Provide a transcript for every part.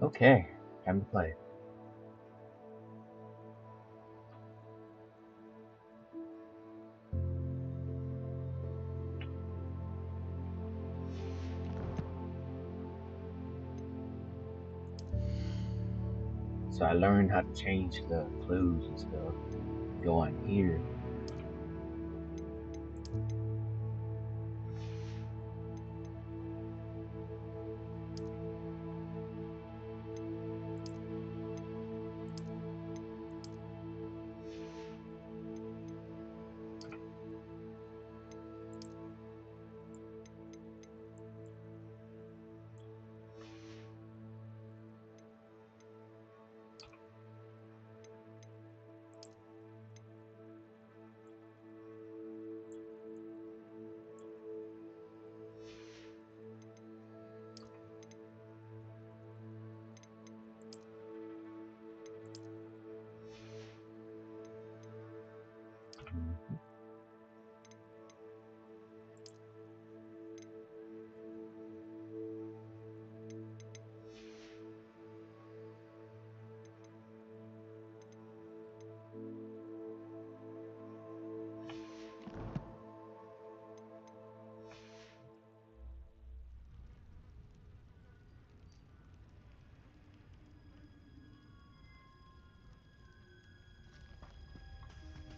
Okay, time to play. So I learned how to change the clues and stuff. Go on here. Mhm.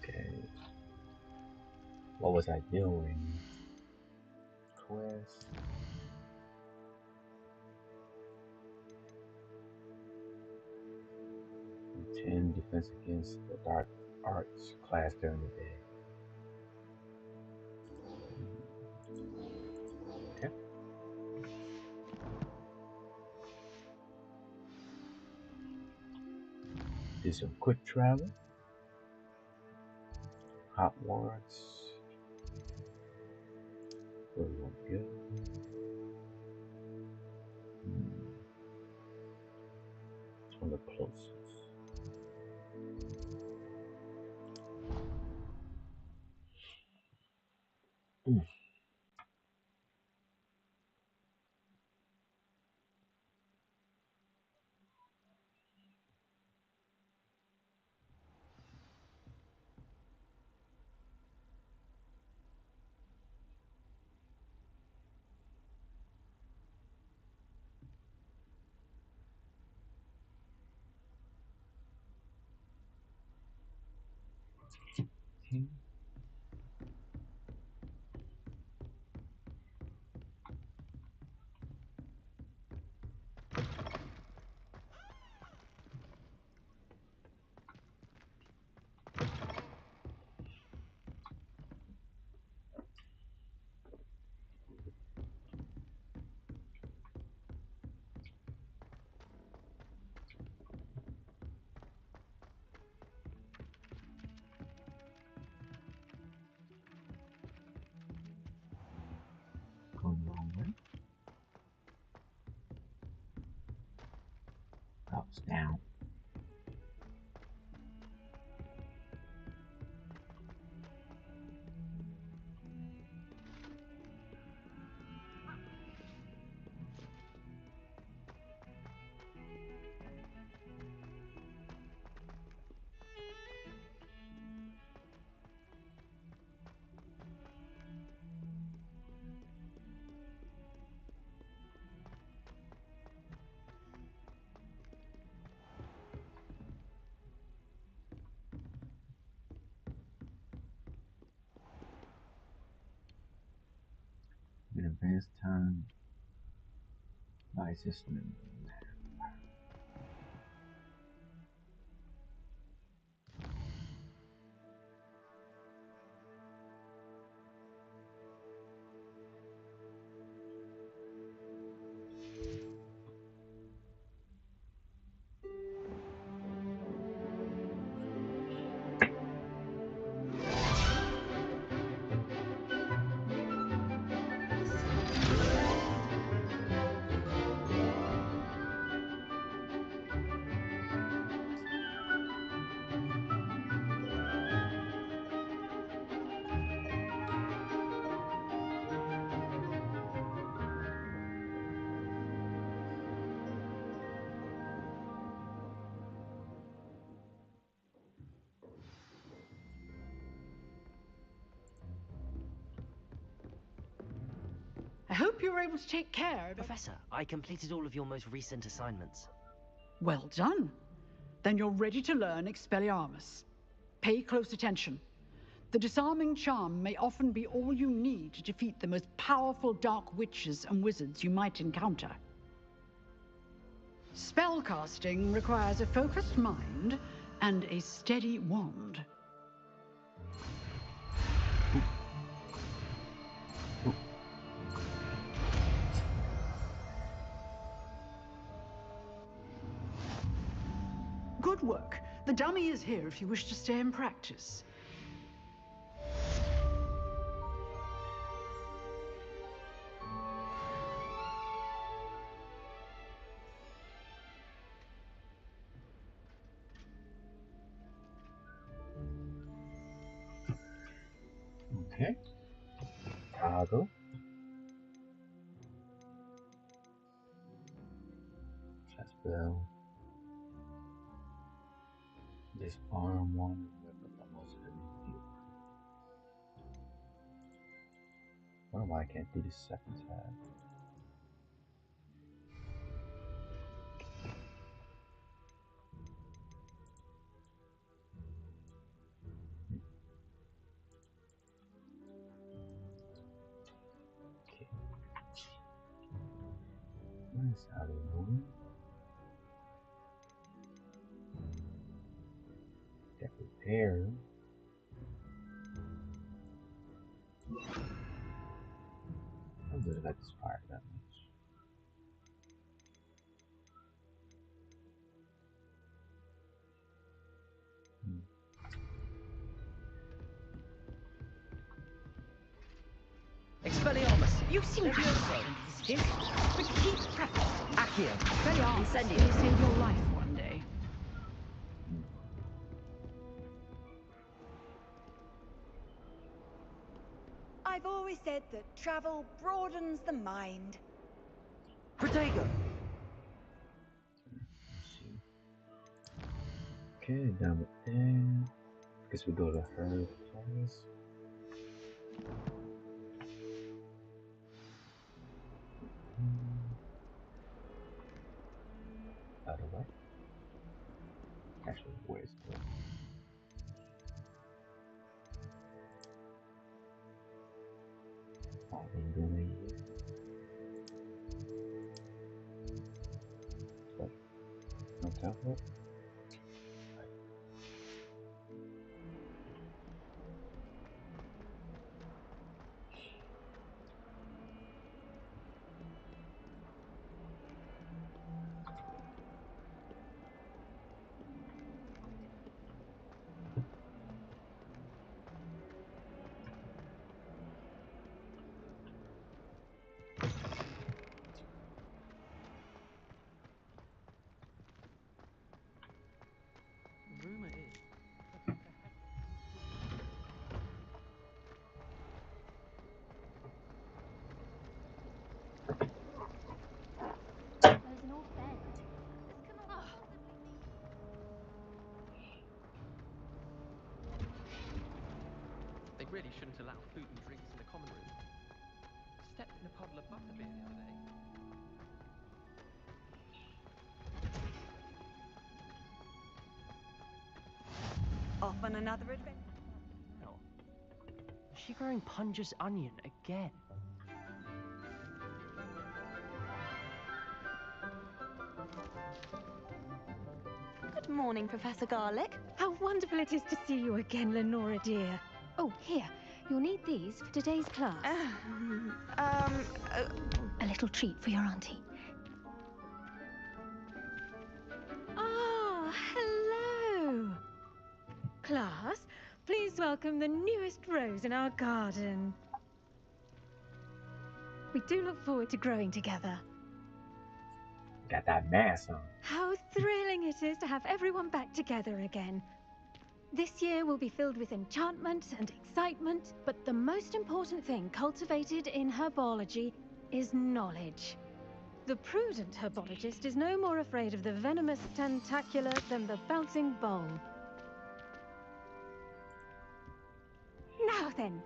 Okay, what was I doing? Quest. 10 defense against the dark arts class during the day. Okay, do some quick travel. Hogwarts. Where we want to go? Hmm, it's one of the closest. Mm. Okay. Going the wrong way. Oh, it's down. In advanced time by system. hope you were able to take care of it. Professor, I completed all of your most recent assignments. Well done. Then you're ready to learn Expelliarmus. Pay close attention. The disarming charm may often be all you need to defeat the most powerful dark witches and wizards you might encounter. Spellcasting requires a focused mind and a steady wand. Good work. The dummy is here if you wish to stay and practice. Okay. Toggle. Chest bell. Disarm one weapon almost immediately. I don't know why I can't do the second tab. Okay. Nice out of one. Get prepared. I don't really like this fire that much. Expelliarmus! You seem to be this, but keep practicing. Accio! Expelliarmus Incendio! may save your life one day. I've always said that travel broadens the mind. Protego! Okay, done with that. Guess we go to her place. By the way, actually, where's the? I ain't going anywhere. But no tablet. Rumor is... There's an old bed. This cannot possibly They really shouldn't allow food and drinks in the common room. Stepped in a puddle of butterbeer the other day. Off on another adventure. No. Is she growing Punja's onion again? Good morning, Professor Garlic. How wonderful it is to see you again, Lenora dear. Oh, here. You'll need these for today's class. A little treat for your auntie. Ah, hello. Class, please welcome the newest rose in our garden. We do look forward to growing together. Got that mask on. How thrilling it is to have everyone back together again. This year will be filled with enchantment and excitement, but the most important thing cultivated in herbology is knowledge. The prudent herbologist is no more afraid of the venomous tentacula than the bouncing bowl. Now then,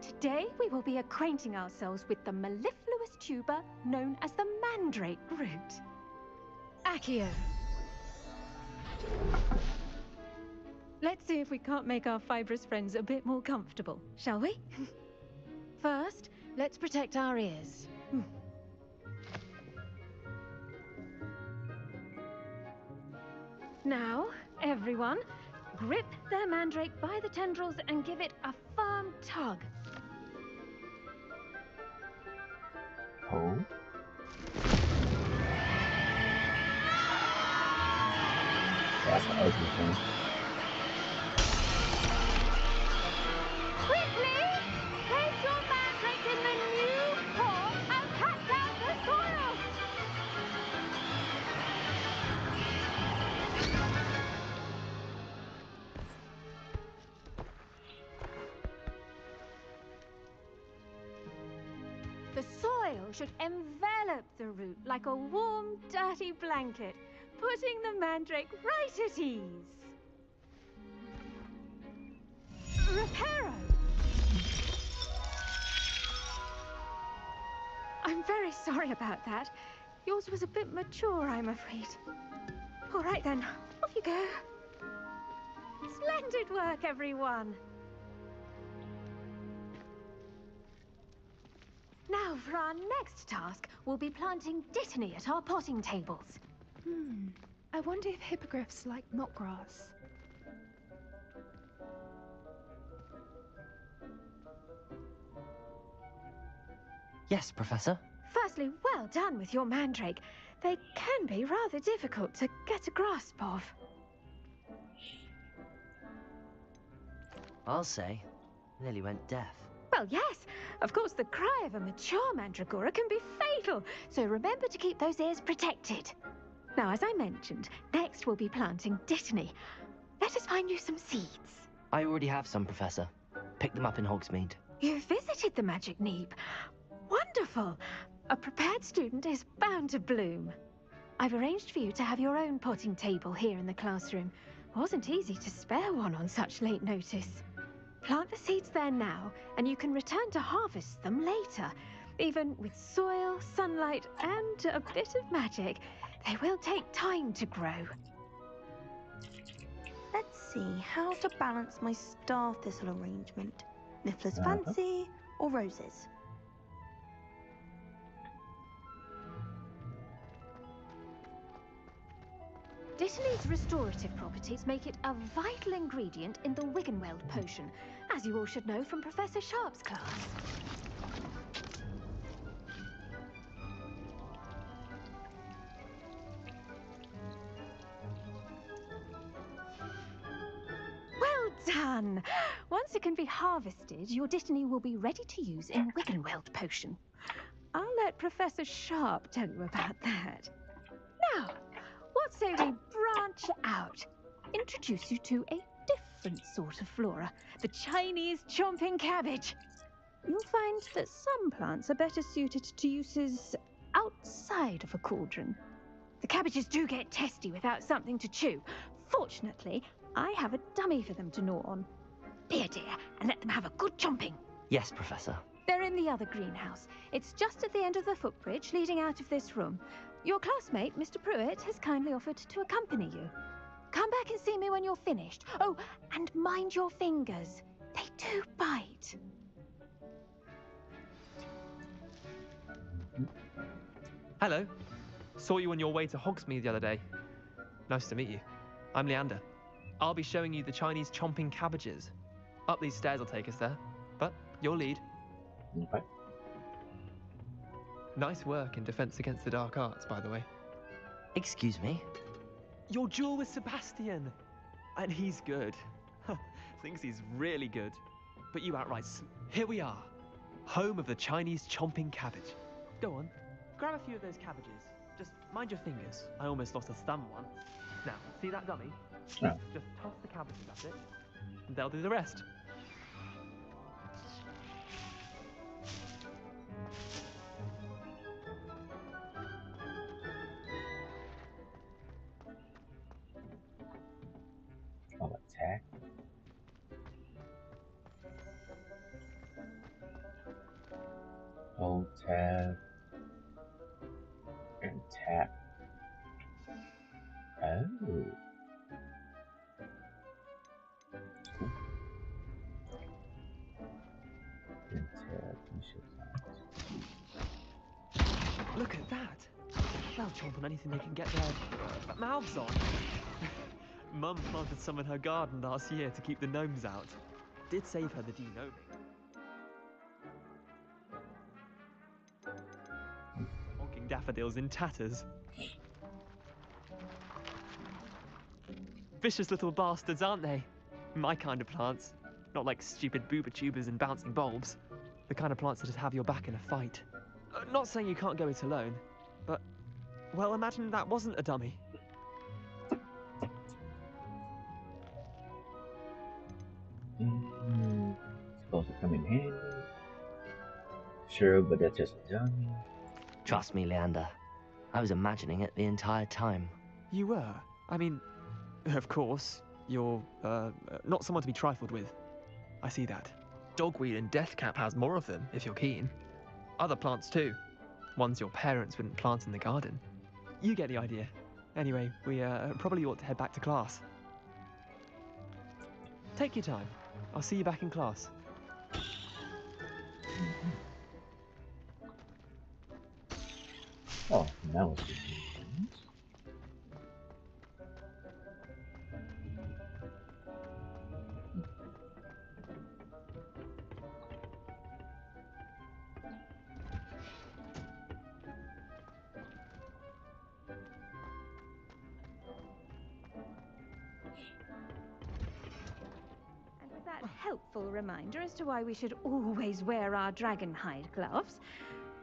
today we will be acquainting ourselves with the mellifluous tuber known as the mandrake root. Accio. Let's see if we can't make our fibrous friends a bit more comfortable, shall we? First, let's protect our ears. Now, everyone, grip their mandrake by the tendrils and give it a firm tug. Oh. That's an ugly thing. Quickly! Place your mandrake in the new core and cut down the soil! The soil should envelop the root like a warm, dirty blanket, putting the mandrake right at ease. Reparo! I'm very sorry about that. Yours was a bit mature, I'm afraid. All right then, off you go. Splendid work, everyone. Now, for our next task, we'll be planting dittany at our potting tables. I wonder if hippogriffs like knotgrass. Yes, Professor. Firstly, well done with your mandrake. They can be rather difficult to get a grasp of. I'll say. Nearly went deaf. Well, yes. Of course, the cry of a mature mandragora can be fatal, so remember to keep those ears protected. Now, as I mentioned, next we'll be planting dittany. Let us find you some seeds. I already have some, Professor. Picked them up in Hogsmeade. You've visited the Magic Neep. Wonderful! A prepared student is bound to bloom. I've arranged for you to have your own potting table here in the classroom. Wasn't easy to spare one on such late notice. Plant the seeds there now, and you can return to harvest them later. Even with soil, sunlight, and a bit of magic, they will take time to grow. Let's see how to balance my star thistle arrangement. Niffler's Fancy or roses? Dittany's restorative properties make it a vital ingredient in the Wiggenweld potion, as you all should know from Professor Sharp's class. Well done! Once it can be harvested, your Dittany will be ready to use in Wiggenweld potion. I'll let Professor Sharp tell you about that. Now, what say we branch out? Introduce you to a different sort of flora, the Chinese chomping cabbage. You'll find that some plants are better suited to uses outside of a cauldron. The cabbages do get testy without something to chew. Fortunately, I have a dummy for them to gnaw on. Be a dear and let them have a good chomping. Yes, Professor. They're in the other greenhouse. It's just at the end of the footbridge leading out of this room. Your classmate, Mr. Pruitt, has kindly offered to accompany you. Come back and see me when you're finished. Oh, and mind your fingers. They do bite. Hello. Saw you on your way to Hogsmeade the other day. Nice to meet you. I'm Leander. I'll be showing you the Chinese chomping cabbages. Up these stairs will take us there, but your lead. Okay. Nice work in Defense Against the Dark Arts, by the way. Excuse me? Your duel with Sebastian! And he's good. Thinks he's really good. But you outright here we are. Home of the Chinese chomping cabbage. Go on, grab a few of those cabbages. Just mind your fingers. I almost lost a thumb once. Now, see that dummy? Yeah. Just toss the cabbages at it, and they'll do the rest. I'll attack. Hold tab. that? They'll chomp on anything they can get their mouths on. Mum planted some in her garden last year to keep the gnomes out. Did save her the denoming. Honking daffodils in tatters. Vicious little bastards, aren't they? My kind of plants. Not like stupid booba tubers and bouncing bulbs. The kind of plants that just have your back in a fight. Not saying you can't go it alone, but, well, imagine that wasn't a dummy. Supposed to come in handy. Sure, but that's just a dummy. Trust me, Leander. I was imagining it the entire time. You were? I mean, of course, you're, not someone to be trifled with. I see that. Dogweed and deathcap has more of them, if you're keen. Other plants too. Ones your parents wouldn't plant in the garden. You get the idea. Anyway, we probably ought to head back to class. Take your time. I'll see you back in class. Oh, that was good news. And with that helpful reminder as to why we should always wear our dragon hide gloves,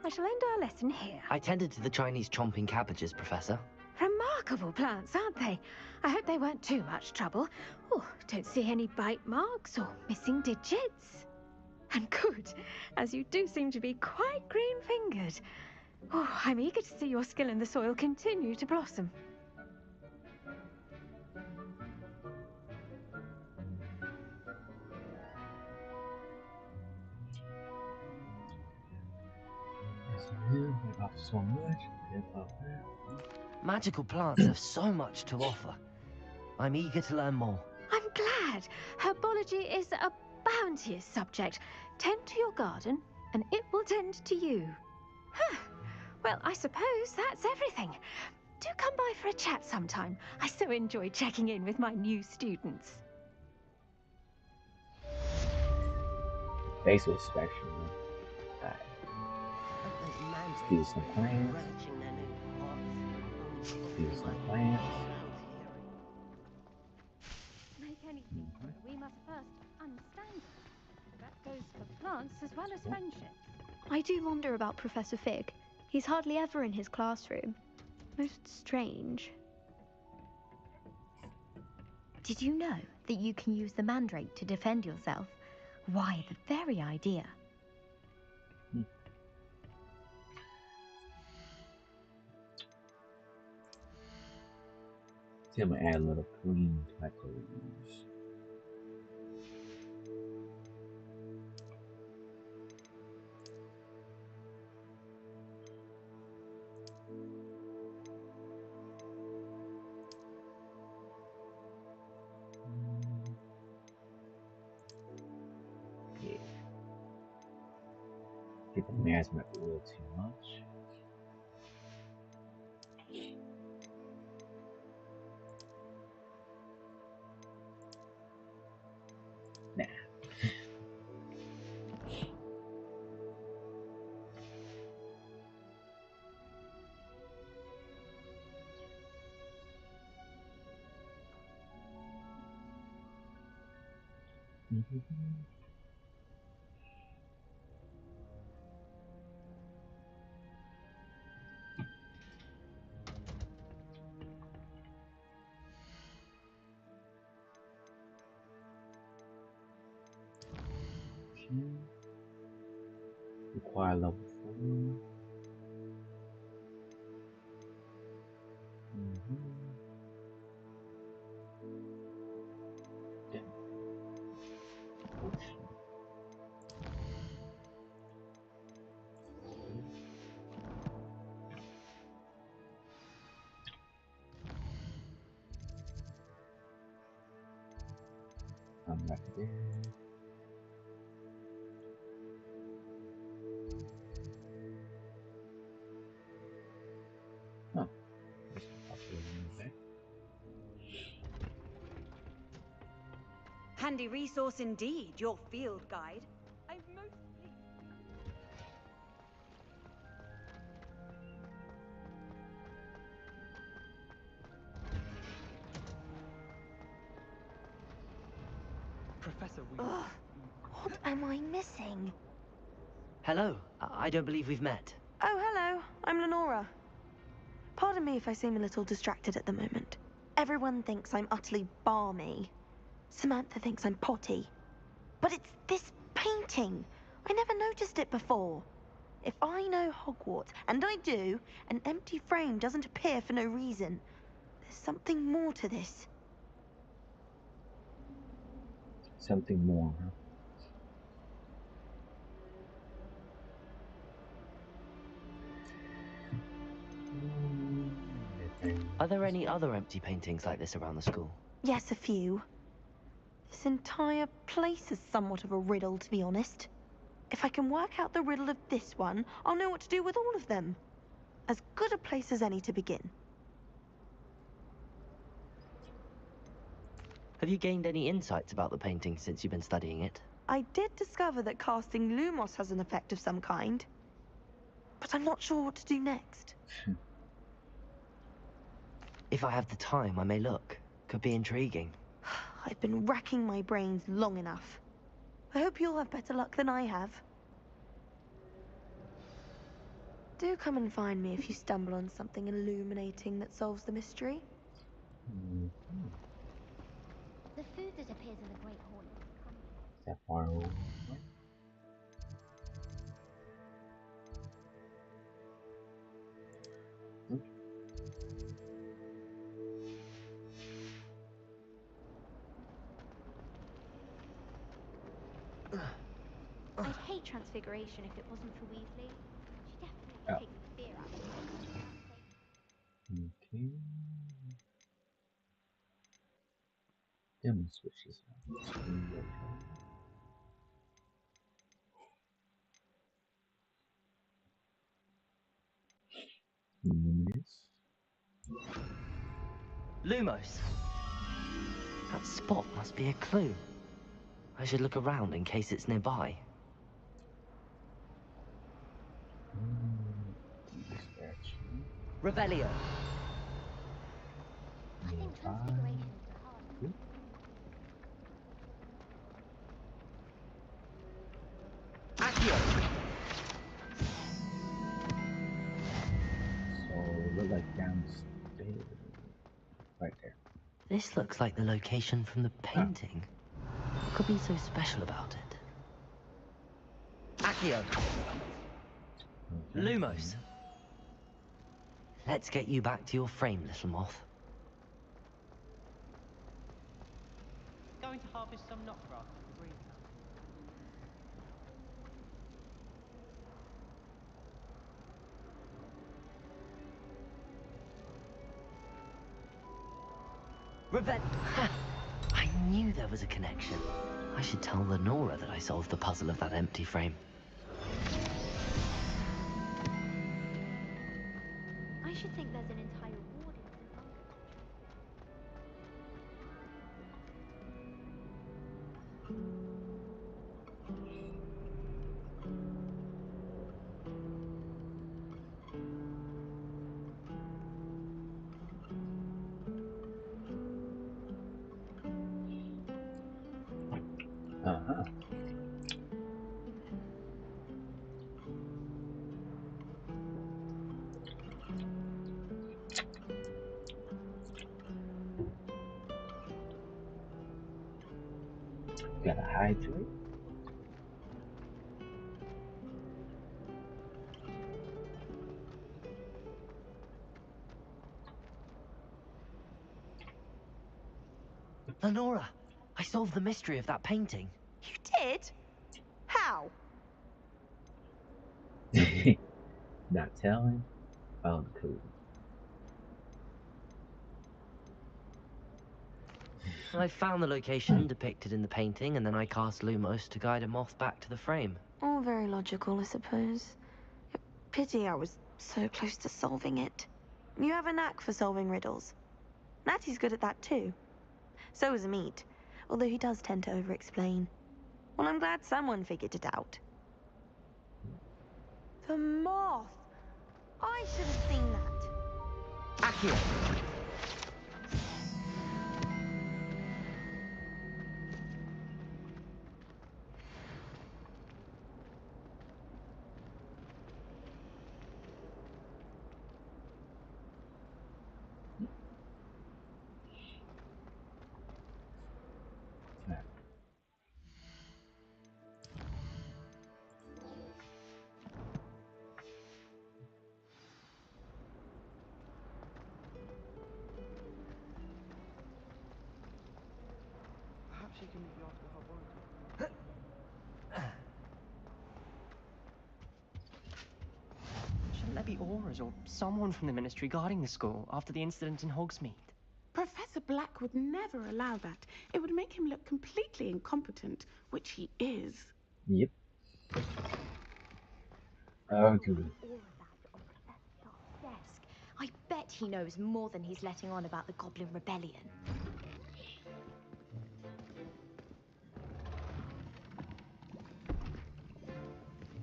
I shall end our lesson here. I tended to the Chinese chomping cabbages, Professor. Remarkable plants, aren't they? I hope they weren't too much trouble. Oh, don't see any bite marks or missing digits. And good, as you do seem to be quite green-fingered. Oh, I'm eager to see your skill in the soil continue to blossom. About so much. About that. Magical plants have so much to offer. I'm eager to learn more. I'm glad. Herbology is a bounteous subject. Tend to your garden, and it will tend to you. Huh. Well, I suppose that's everything. Do come by for a chat sometime. I so enjoy checking in with my new students. Face was special. Steal some plants. Steal some plants. Make anything grow, we must first understand it. That goes for plants as well as friendships. I do wonder about Professor Fig. He's hardly ever in his classroom. Most strange. Did you know that you can use the mandrake to defend yourself? Why, the very idea. See, I'm gonna add a little green to my clothes. Yeah. I think the mask might be a little too much. Nah. Require level 4. Damn. Potion. I'm right there. handy resource indeed, your field guide. I'm most pleased. Professor, Ugh, what am I missing? Hello. I don't believe we've met. Oh, hello. I'm Lenora. Pardon me if I seem a little distracted at the moment. Everyone thinks I'm utterly balmy. Samantha thinks I'm potty. But it's this painting. I never noticed it before. If I know Hogwarts, and I do, an empty frame doesn't appear for no reason. There's something more to this. Something more, huh? Are there any other empty paintings like this around the school? Yes, a few. This entire place is somewhat of a riddle, to be honest. If I can work out the riddle of this one, I'll know what to do with all of them. As good a place as any to begin. Have you gained any insights about the painting since you've been studying it? I did discover that casting Lumos has an effect of some kind. But I'm not sure what to do next. If I have the time, I may look. Could be intriguing. I've been racking my brains long enough. I hope you'll have better luck than I have. Do come and find me if you stumble on something illuminating that solves the mystery. The food that appears in the Great Hall Is that far away? I'd hate transfiguration if it wasn't for Weasley. She definitely Oh. takes the fear out of it. Okay. Let me switch this out. Luminous. Lumos! That spot must be a clue. I should look around in case it's nearby. Revelio! I think transfiguration is the hardest. Accio! So look like downstairs. Right there. This looks like the location from the painting. What could be so special about it? Accio! Lumos! Let's get you back to your frame, little moth. Going to harvest some knotgrass at the greenhouse. Revel... Ha! I knew there was a connection. I should tell Lenora that I solved the puzzle of that empty frame. I should think there's an entire ward in St. Uh-huh. Gotta hydrate. Lenora! I solved the mystery of that painting. You did? How? Not telling. Found the clue. I found the location depicted in the painting, and then I cast Lumos to guide a moth back to the frame. All very logical, I suppose. Pity I was so close to solving it. You have a knack for solving riddles. Natty's good at that too. So is Meat. although he does tend to over-explain. Well, I'm glad someone figured it out. The moth! I should have seen that. Accurate. Perhaps you can meet me after the Hogwarts. Shouldn't there be auras or someone from the Ministry guarding the school after the incident in Hogsmeade? Professor Black would never allow that. It would make him look completely incompetent, which he is. Yep. Okay. All of that on Professor Sharp's desk. I bet he knows more than he's letting on about the Goblin Rebellion.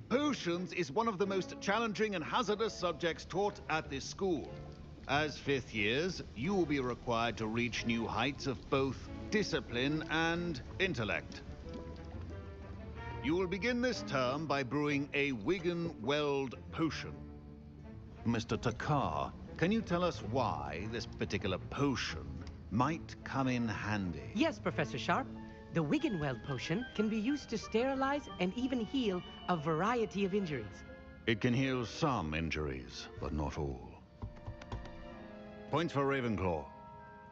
Potions is one of the most challenging and hazardous subjects taught at this school. As fifth years, you will be required to reach new heights of both discipline and intellect. You will begin this term by brewing a Wigan-Weld potion. Mr. Takar, can you tell us why this particular potion might come in handy? Yes, Professor Sharp. The Wiggenweld potion can be used to sterilize and even heal a variety of injuries. It can heal some injuries, but not all. Points for Ravenclaw.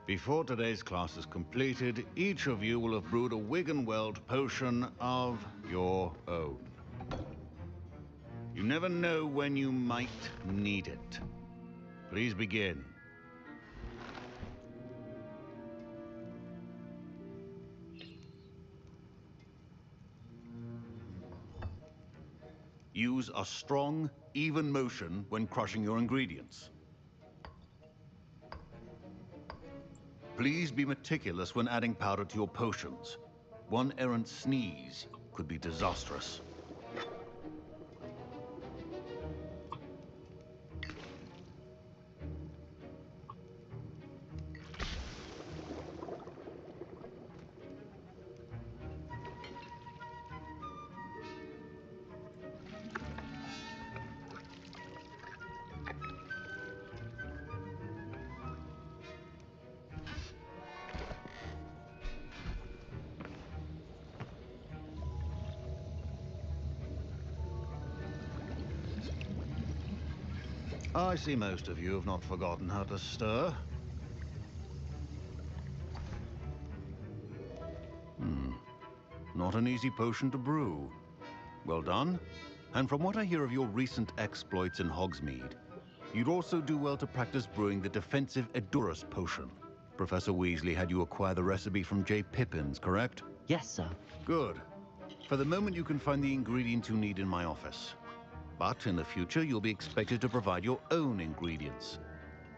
Before today's class is completed, each of you will have brewed a Wiggenweld potion of your own. You never know when you might need it. Please begin. Use a strong, even motion when crushing your ingredients. Please be meticulous when adding powder to your potions. One errant sneeze could be disastrous. I see most of you have not forgotten how to stir. Not an easy potion to brew. Well done. And from what I hear of your recent exploits in Hogsmeade, you'd also do well to practice brewing the defensive Edurus potion. Professor Weasley had you acquire the recipe from J. Pippins, correct? Yes, sir. Good. For the moment, you can find the ingredients you need in my office. But in the future, you'll be expected to provide your own ingredients.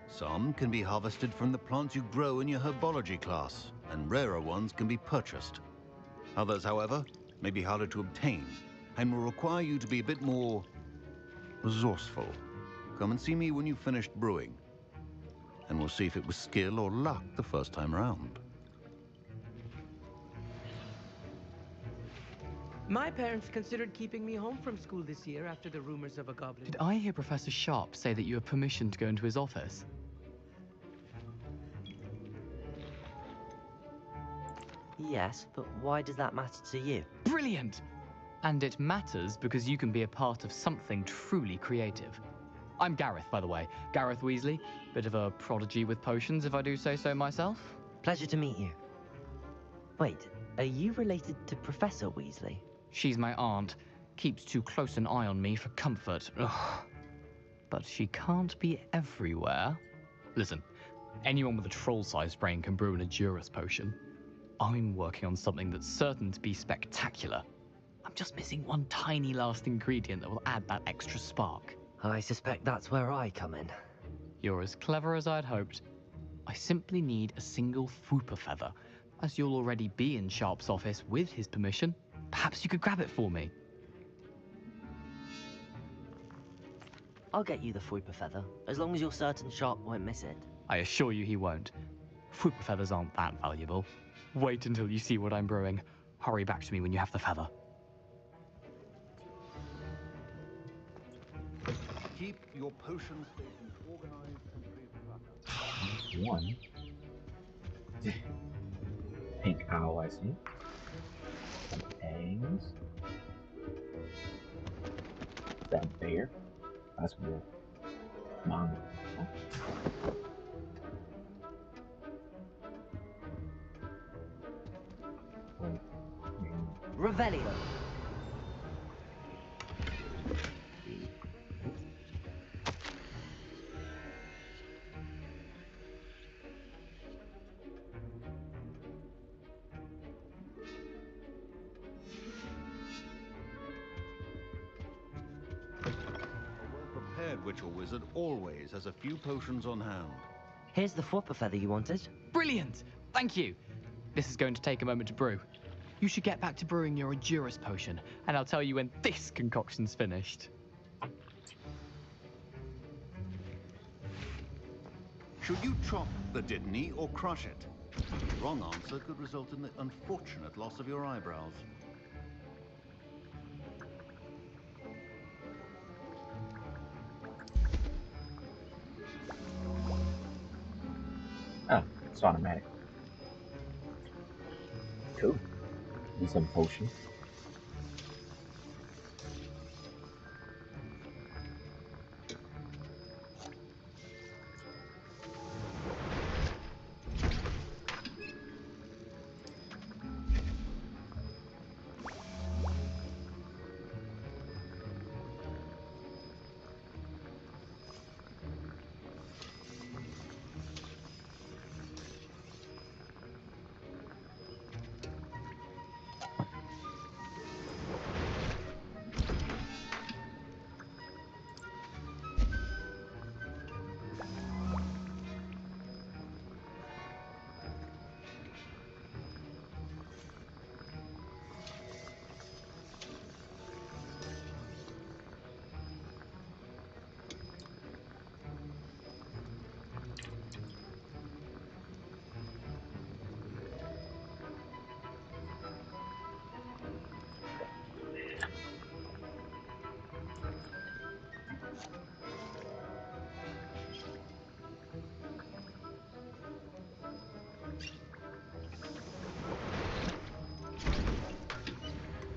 Some can be harvested from the plants you grow in your herbology class, and rarer ones can be purchased. Others, however, may be harder to obtain, and will require you to be a bit more resourceful. Come and see me when you've finished brewing, and we'll see if it was skill or luck the first time round. My parents considered keeping me home from school this year after the rumors of a goblin. Did I hear Professor Sharp say that you have permission to go into his office? Yes, but why does that matter to you? Brilliant! And it matters because you can be a part of something truly creative. I'm Gareth, by the way. Gareth Weasley. Bit of a prodigy with potions, if I do say so myself. Pleasure to meet you. Wait, are you related to Professor Weasley? She's my aunt. Keeps too close an eye on me for comfort. Ugh. But she can't be everywhere. Listen, anyone with a troll-sized brain can brew an Edurus potion. I'm working on something that's certain to be spectacular. I'm just missing one tiny last ingredient that will add that extra spark. I suspect that's where I come in. You're as clever as I'd hoped. I simply need a single Fwooper feather, As you'll already be in Sharp's office with his permission, perhaps you could grab it for me. I'll get you the Fuipa feather, as long as you're certain Sharp won't miss it. I assure you he won't. Fuipa feathers aren't that valuable. Wait until you see what I'm brewing. Hurry back to me when you have the feather. Keep your potion stations organized and free of clutter. One. Pink owl, I see. Some eggs. Is that a bear? That's weird. Mom. Revelio. Prepared witch or wizard always has a few potions on hand. Here's the Fuipa feather you wanted. Brilliant! Thank you! This is going to take a moment to brew. You should get back to brewing your Endurus potion, and I'll tell you when this concoction's finished. Should you chop the Didney or crush it? The wrong answer could result in the unfortunate loss of your eyebrows. Oh, it's automatic. Cool. Need some potion.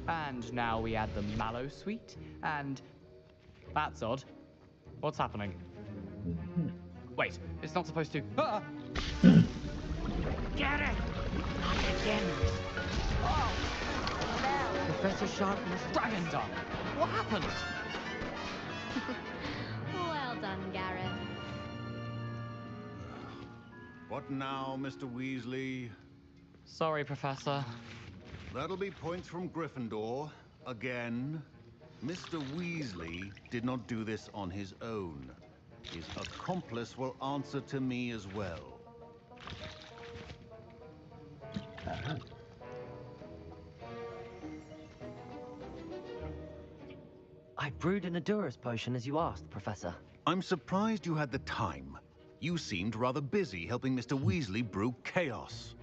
And now we add the mallow sweet, and... That's odd. What's happening? Wait, it's not supposed to... Ah! Get it! Again. Oh! Professor Sharp must... Dragon Dung! What happened? Well done, Gareth. What now, Mr. Weasley? Sorry, Professor. That'll be points from Gryffindor. Again. Mr. Weasley did not do this on his own. His accomplice will answer to me as well. I brewed an Endurus potion as you asked, Professor. I'm surprised you had the time. You seemed rather busy helping Mr. Weasley brew chaos.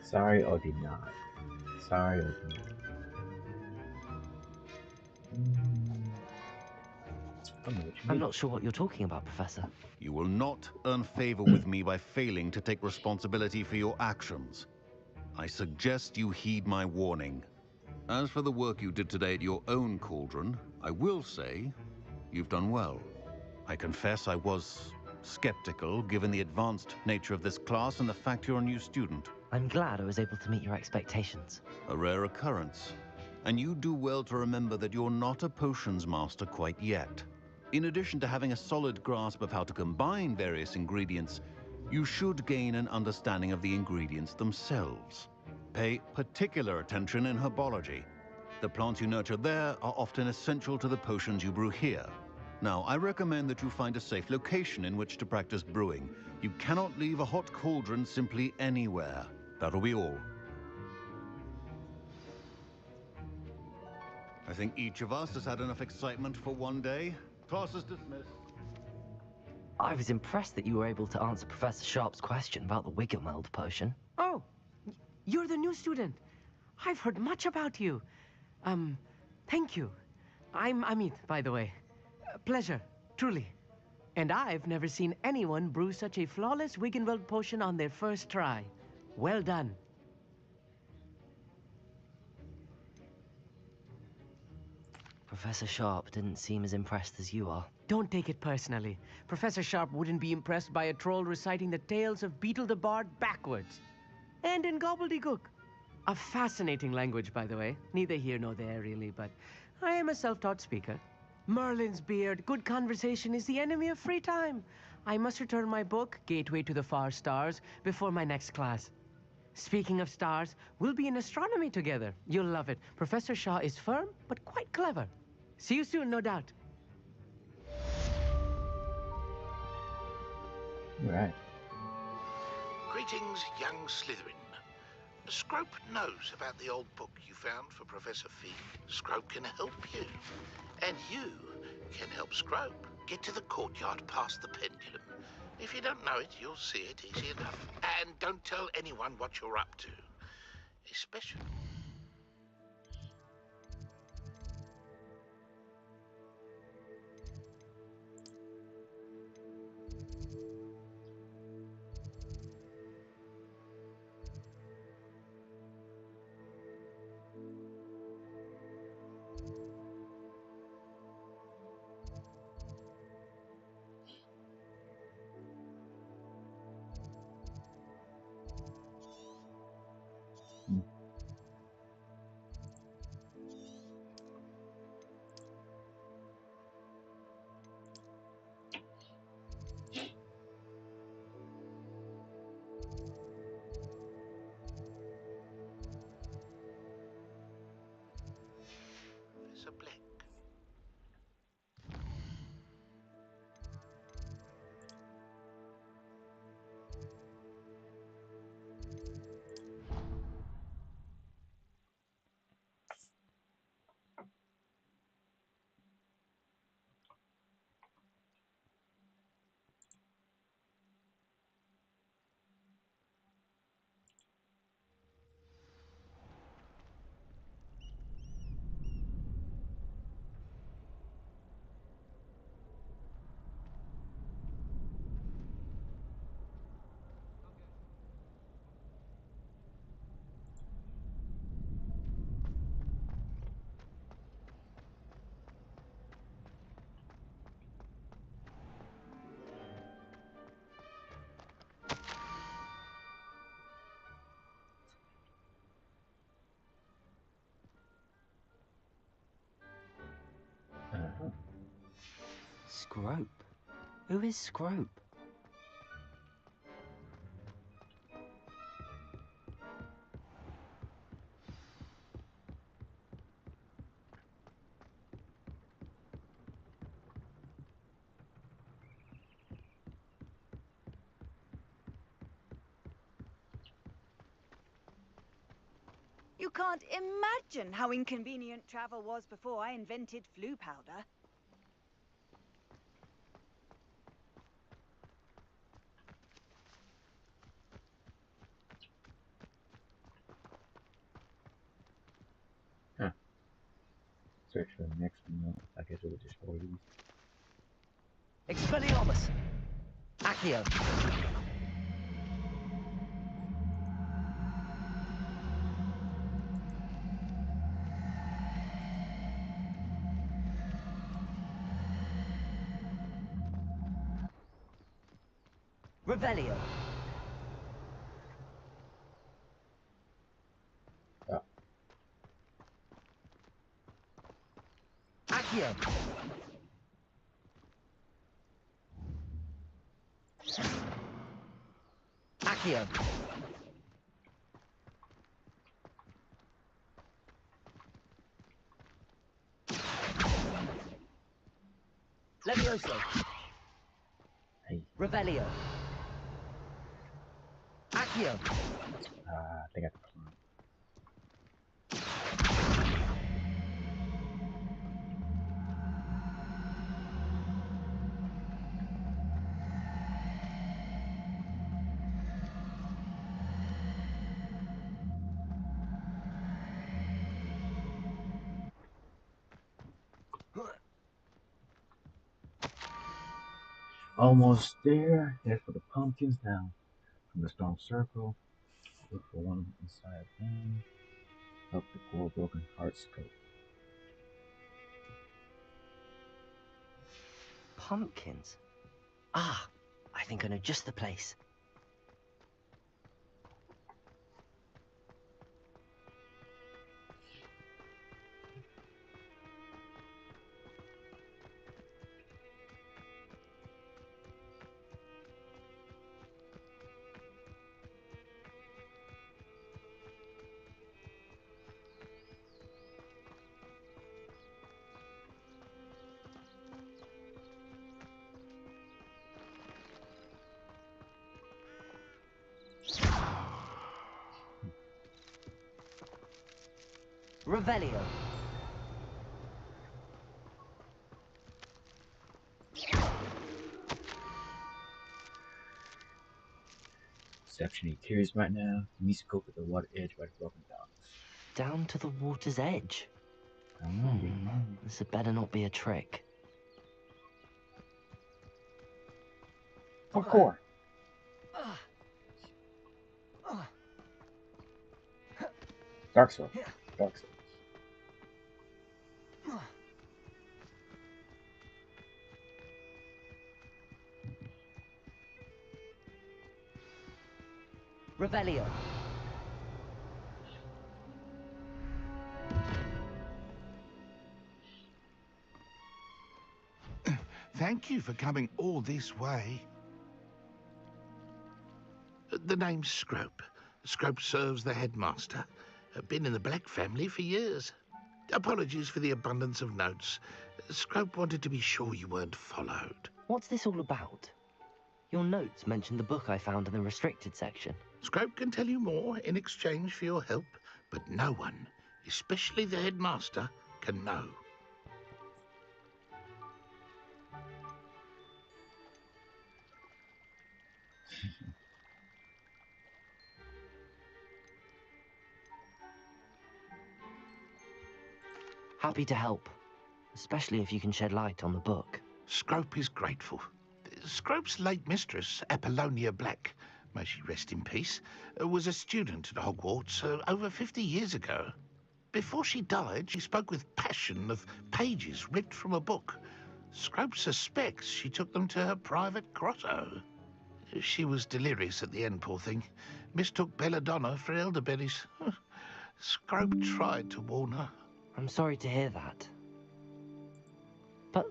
Sorry or did not. Sorry or did not. I'm not sure what you're talking about, Professor. You will not earn favor with me by failing to take responsibility for your actions. I suggest you heed my warning. As for the work you did today at your own cauldron, I will say you've done well. I confess I was skeptical, given the advanced nature of this class and the fact you're a new student. I'm glad I was able to meet your expectations. A rare occurrence. And you do well to remember that you're not a potions master quite yet. In addition to having a solid grasp of how to combine various ingredients, you should gain an understanding of the ingredients themselves. Pay particular attention in herbology. The plants you nurture there are often essential to the potions you brew here. Now, I recommend that you find a safe location in which to practice brewing. You cannot leave a hot cauldron simply anywhere. That'll be all. I think each of us has had enough excitement for one day. Class is dismissed. I was impressed that you were able to answer Professor Sharp's question about the Wiggenweld potion. Oh, you're the new student. I've heard much about you. Thank you. I'm Amit, by the way. Pleasure, truly. And I've never seen anyone brew such a flawless Wiggenweld potion on their first try. Well done. Professor Sharp didn't seem as impressed as you are. Don't take it personally. Professor Sharp wouldn't be impressed by a troll reciting the tales of Beetle the Bard backwards. And in gobbledygook. A fascinating language, by the way. Neither here nor there, really, but I am a self-taught speaker. Merlin's beard, good conversation is the enemy of free time. I must return my book, Gateway to the Far Stars, before my next class. Speaking of stars, we'll be in astronomy together. You'll love it. Professor Shaw is firm, but quite clever. See you soon, no doubt. Right. Greetings, young Slytherin. Scrope knows about the old book you found for Professor Fig. Scrope can help you. And you can help Scrope get to the courtyard past the pendulum. If you don't know it, you'll see it easy enough. And don't tell anyone what you're up to. Especially... Professor Black. Scrope? Who is Scrope? You can't imagine how inconvenient travel was before I invented flu powder. Huh. Search for the next one. I guess it would just all these. Expelliarmus! Accio! Revelio! Oh. Accio! Accio! Levioso. Hey. Revelio. Accio. I think I can climb. Almost there. Head for the pumpkins now. From the stone circle. Look for one inside them. Help the poor broken hearts cope. Pumpkins? Ah, I think I know just the place. Revelio. Exceptionally curious right now. Can you scope at the water edge by the broken docks? Down to the water's edge. Oh. This had better not be a trick. Parkour. Dark Souls. Dark Souls. Revelio. Thank you for coming all this way. The name's Scrope. Scrope serves the headmaster. Been in the Black family for years. Apologies for the abundance of notes. Scrope wanted to be sure you weren't followed. What's this all about? Your notes mentioned the book I found in the restricted section. Scrope can tell you more in exchange for your help, but no one, especially the headmaster, can know. Happy to help, especially if you can shed light on the book. Scrope is grateful. Scrope's late mistress, Apollonia Black, may she rest in peace, was a student at Hogwarts over 50 years ago. Before she died, she spoke with passion of pages ripped from a book. Scrope suspects she took them to her private grotto. She was delirious at the end, poor thing. Mistook belladonna for elderberries. Scrope tried to warn her. I'm sorry to hear that. But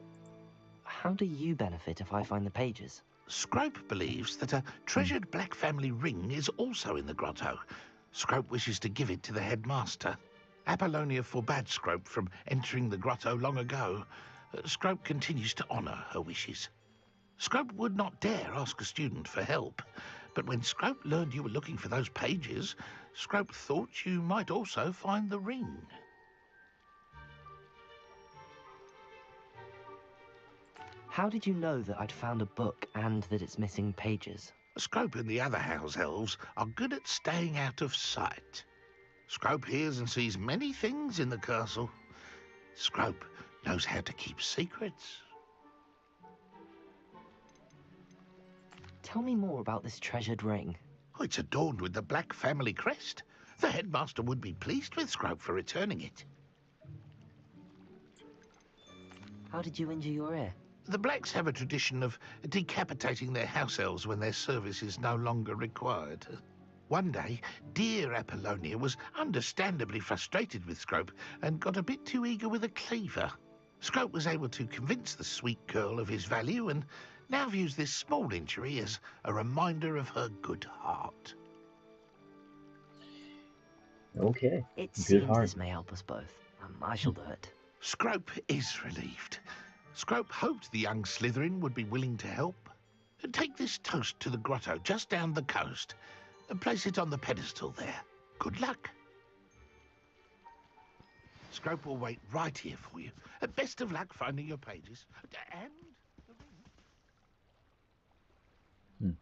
how do you benefit if I find the pages? Scrope believes that a treasured Black family ring is also in the grotto. Scrope wishes to give it to the headmaster. Apollonia forbade Scrope from entering the grotto long ago. Scrope continues to honour her wishes. Scrope would not dare ask a student for help, but when Scrope learned you were looking for those pages, Scrope thought you might also find the ring. How did you know that I'd found a book and that it's missing pages? Scrope and the other house elves are good at staying out of sight. Scrope hears and sees many things in the castle. Scrope knows how to keep secrets. Tell me more about this treasured ring. Oh, it's adorned with the Black family crest. The headmaster would be pleased with Scrope for returning it. How did you injure your ear? The Blacks have a tradition of decapitating their house elves when their service is no longer required. One day, dear Apollonia was understandably frustrated with Scrope and got a bit too eager with a cleaver. Scrope was able to convince the sweet girl of his value and now views this small injury as a reminder of her good heart. Okay. It Good seems heart. this may help us both. I shall do it. Scrope is relieved. Scrope hoped the young Slytherin would be willing to help. Take this toast to the grotto just down the coast and place it on the pedestal there. Good luck. Scrope will wait right here for you. Best of luck finding your pages. And the ring.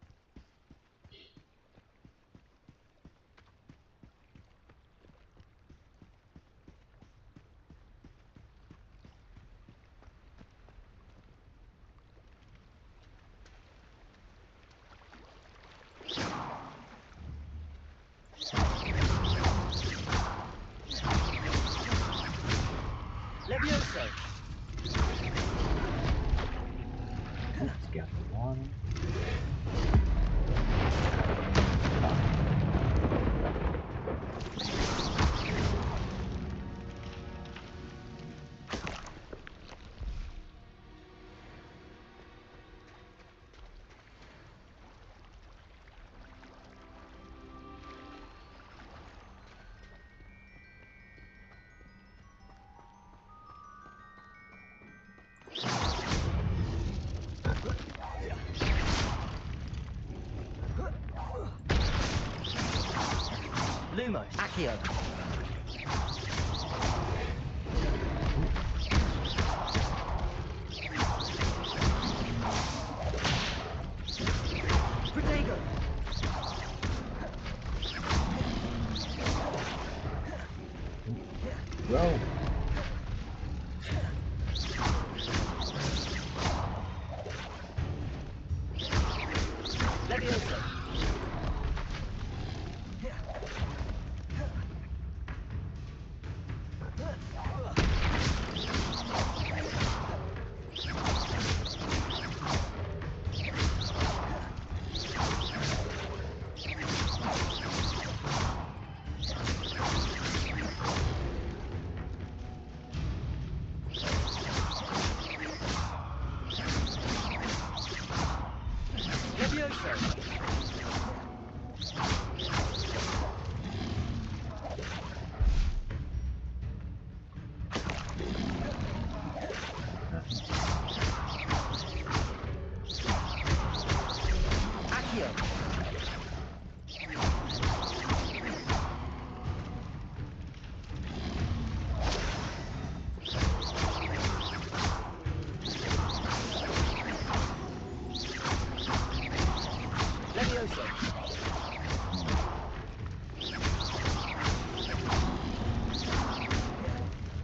Levioso. Oops, got the one. Lumos. Accio. Protego. Go. Levioso.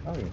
Oh, yeah.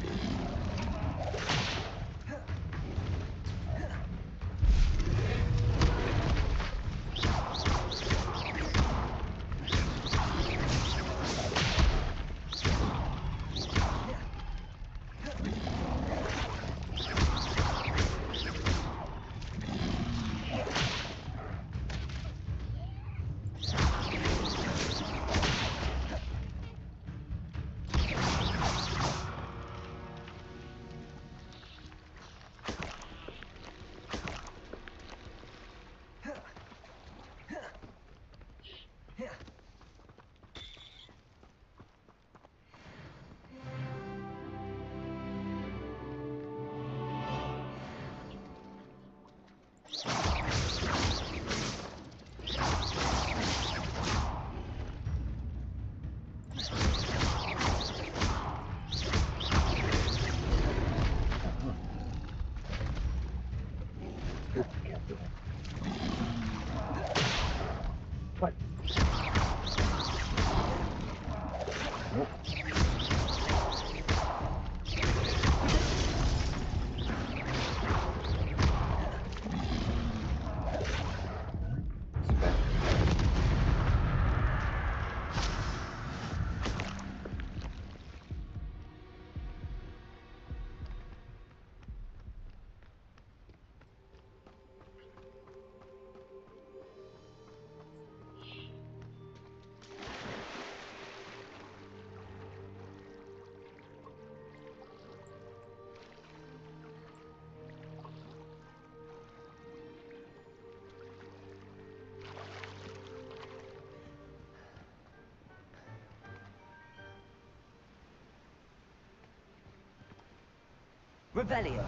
What? Nope. Revelio.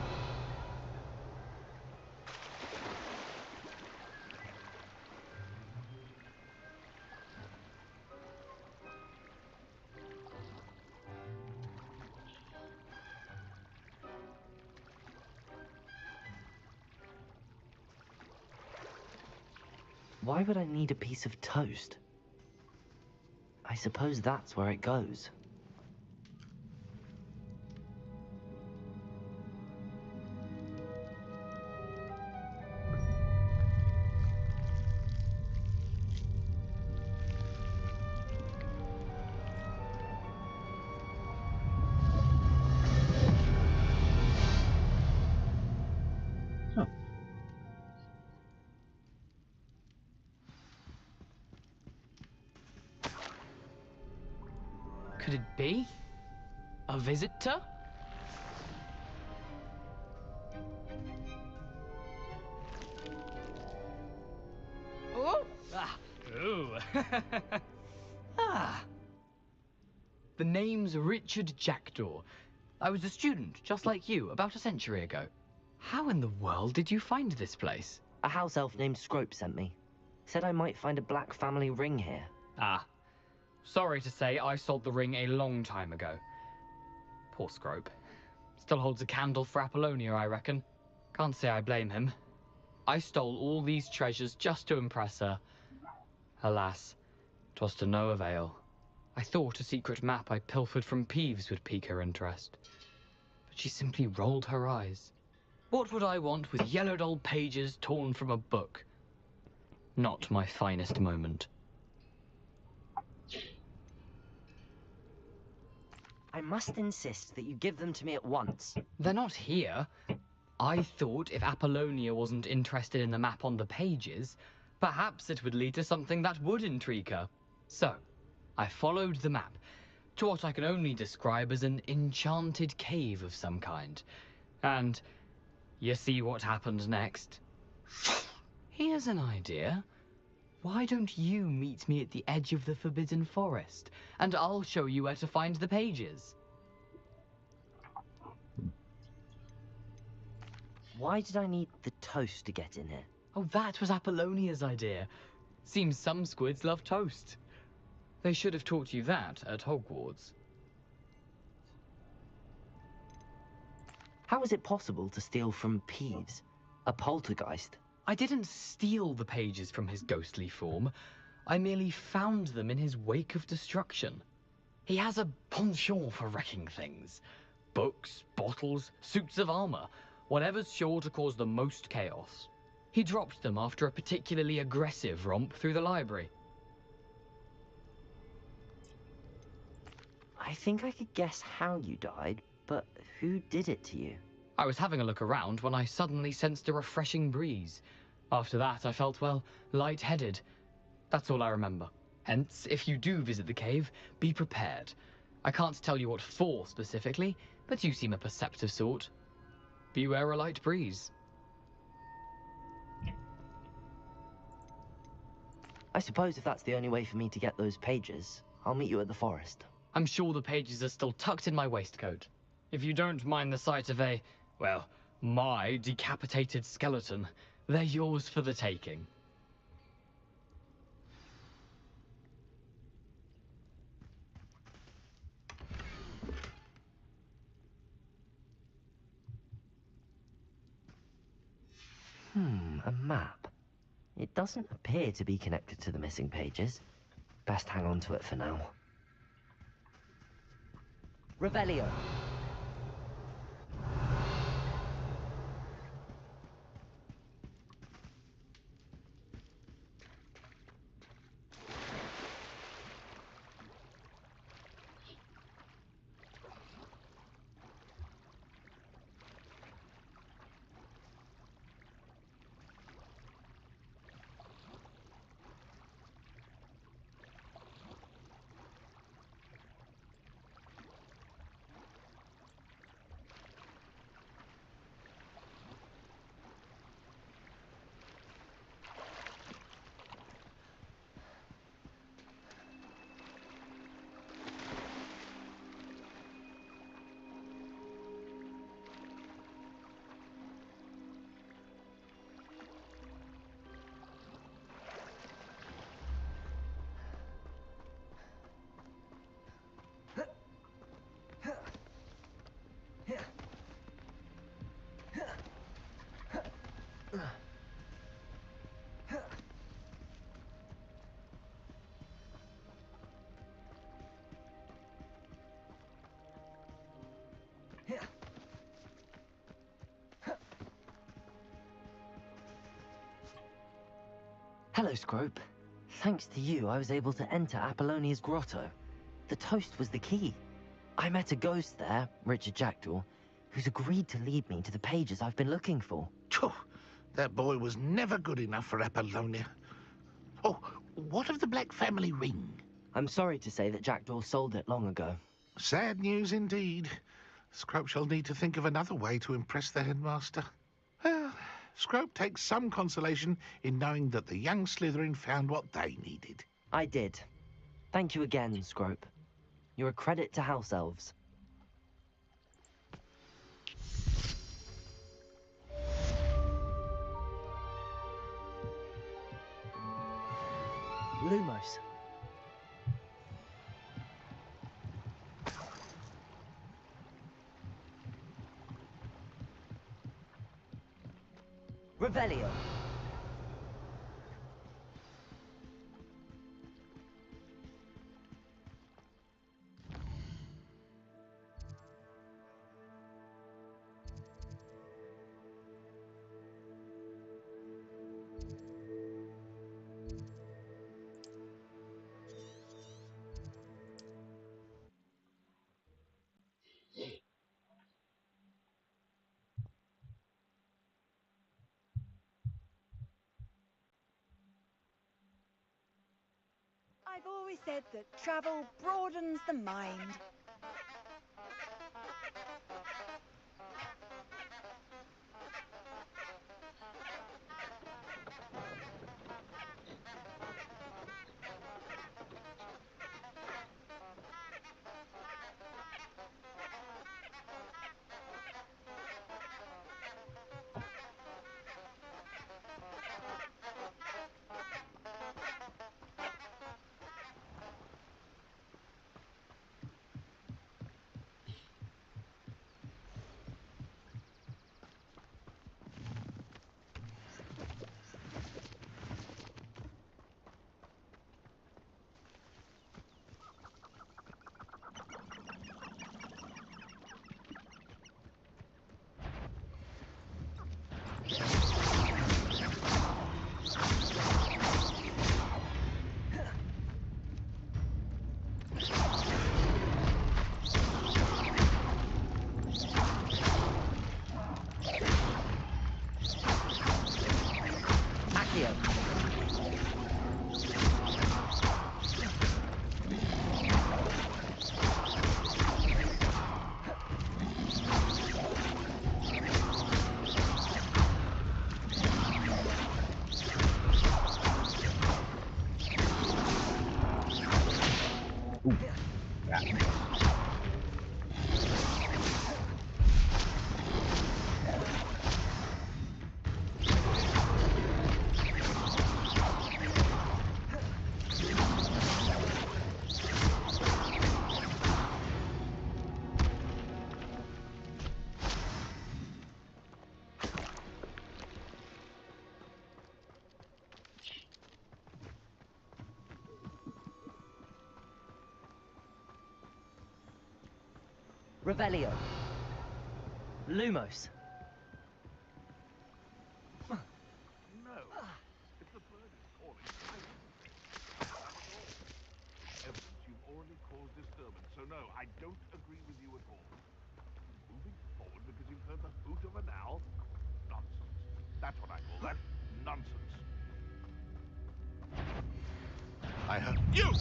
Why would I need a piece of toast? I suppose that's where it goes. Could it be? A visitor? Oh! Ah! Ooh! Ah! The name's Richard Jackdaw. I was a student, just like you, about a century ago. How in the world did you find this place? A house elf named Scrope sent me. Said I might find a black family ring here. Ah. Sorry to say, I sold the ring a long time ago. Poor Scrope. Still holds a candle for Apollonia, I reckon. Can't say I blame him. I stole all these treasures just to impress her. Alas, 'twas to no avail. I thought a secret map I pilfered from Peeves would pique her interest. But she simply rolled her eyes. What would I want with yellowed old pages torn from a book? Not my finest moment. I must insist that you give them to me at once. They're not here. I thought if Apollonia wasn't interested in the map on the pages, perhaps it would lead to something that would intrigue her. So, I followed the map to what I can only describe as an enchanted cave of some kind. And you see what happened next? Here's an idea. Why don't you meet me at the edge of the Forbidden Forest, and I'll show you where to find the pages. Why did I need the toast to get in here? Oh, that was Apollonia's idea. Seems some squids love toast. They should have taught you that at Hogwarts. How is it possible to steal from Peeves, a poltergeist? I didn't steal the pages from his ghostly form. I merely found them in his wake of destruction. He has a penchant for wrecking things. Books, bottles, suits of armor, whatever's sure to cause the most chaos. He dropped them after a particularly aggressive romp through the library. I think I could guess how you died, but who did it to you? I was having a look around when I suddenly sensed a refreshing breeze. After that, I felt, well, lightheaded. That's all I remember. Hence, if you do visit the cave, be prepared. I can't tell you what for specifically, but you seem a perceptive sort. Beware a light breeze. I suppose if that's the only way for me to get those pages, I'll meet you at the forest. I'm sure the pages are still tucked in my waistcoat. If you don't mind the sight of a, well, my decapitated skeleton, they're yours for the taking. A map. It doesn't appear to be connected to the missing pages. Best hang on to it for now. Revelio. Hello, Scrope. Thanks to you, I was able to enter Apollonia's grotto. The toast was the key. I met a ghost there, Richard Jackdaw, who's agreed to lead me to the pages I've been looking for. Phew, that boy was never good enough for Apollonia. Oh, what of the Black family ring? I'm sorry to say that Jackdaw sold it long ago. Sad news indeed. Scrope shall need to think of another way to impress the headmaster. Well, Scrope takes some consolation in knowing that the young Slytherin found what they needed. I did. Thank you again, Scrope. You're a credit to House Elves. Lumos. Revelio. I've always said that travel broadens the mind. Revelio. Lumos. No. If the bird is calling, I wouldn't think that at all. Evidence you've already caused disturbance, so no, I don't agree with you at all. Moving forward because you've heard the hoot of an owl? Nonsense. That's what I call that. Nonsense. I heard you!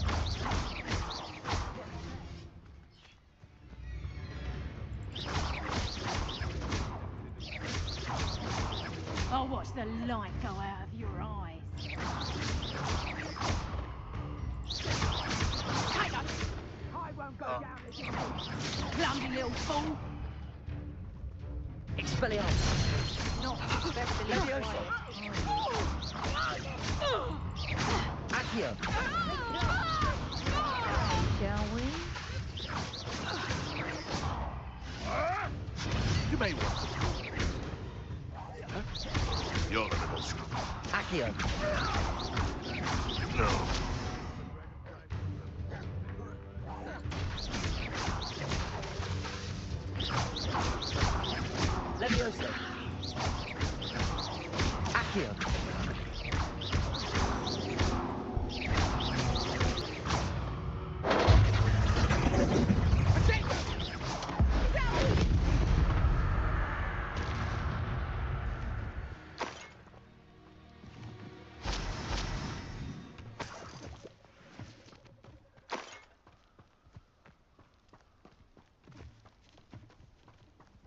I'll watch the light go out of your eyes. Take us! I won't go down as you clumsy little fool. Expelliarmus. Not especially Levioso. Accio. Shall we? You may want to. You're a little screw. Accio. No. Levioso. Accio.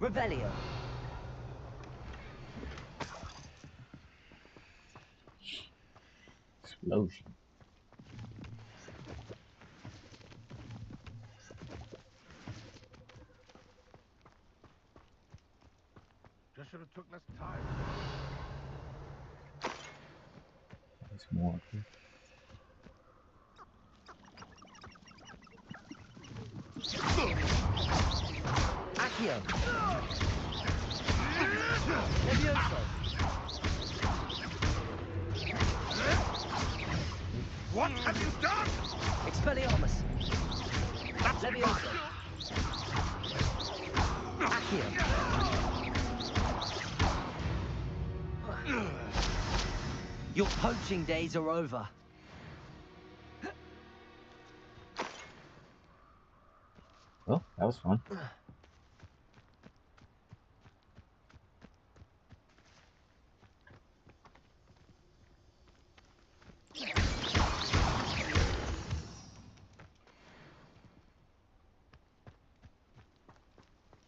Revelio. Explosion. Just should have took less time. There's more of it. Accio. Levioso. What have you done? Expelliarmus. Levioso. Accio. Your poaching days are over. Well, that was fun.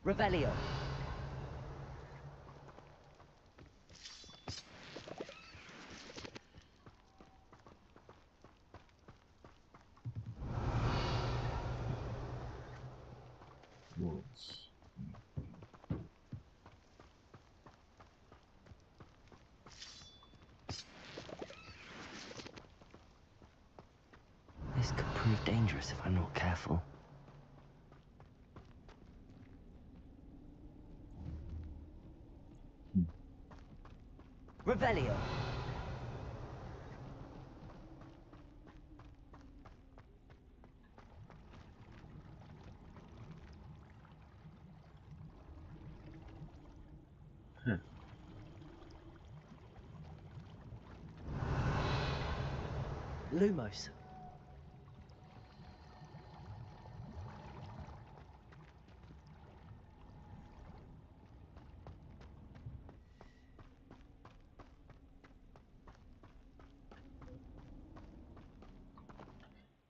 Revelio. Wolves. This could prove dangerous if I'm not careful. Revelio. Lumos.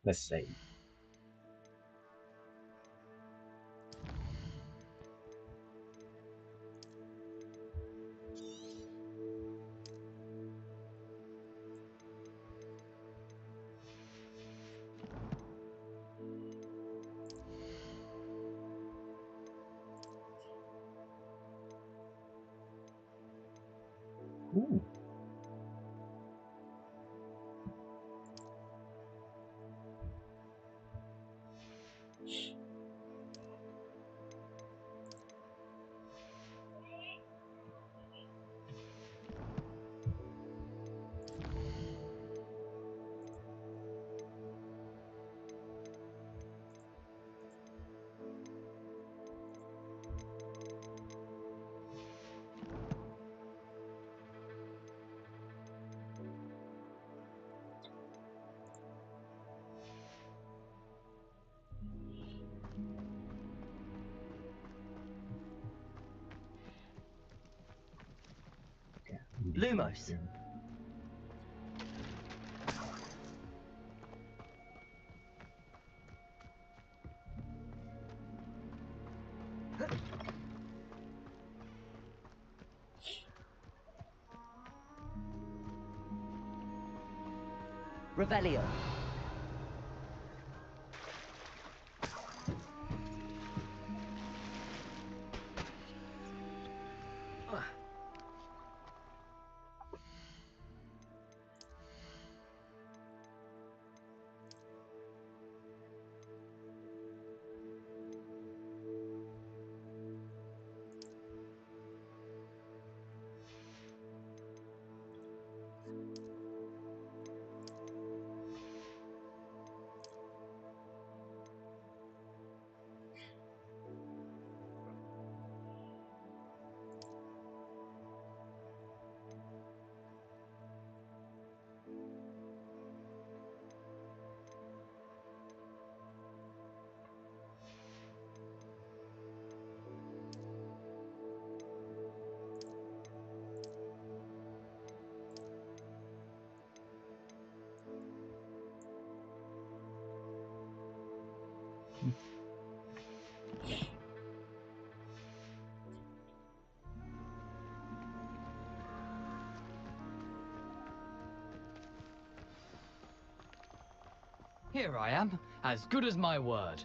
Let's save. Ooh. Lumos. Revelio. Here I am, as good as my word.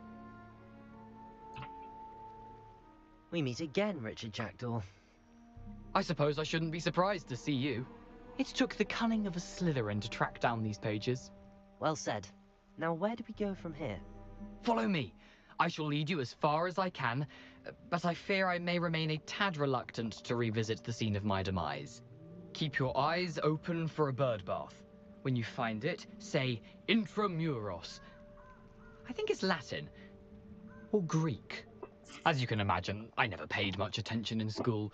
We meet again, Richard Jackdaw. I suppose I shouldn't be surprised to see you. It took the cunning of a Slytherin to track down these pages. Well said. Now where do we go from here? Follow me. I shall lead you as far as I can, but I fear I may remain a tad reluctant to revisit the scene of my demise. Keep your eyes open for a bird bath. When you find it, say intramuros. I think it's Latin. Or Greek. As you can imagine, I never paid much attention in school.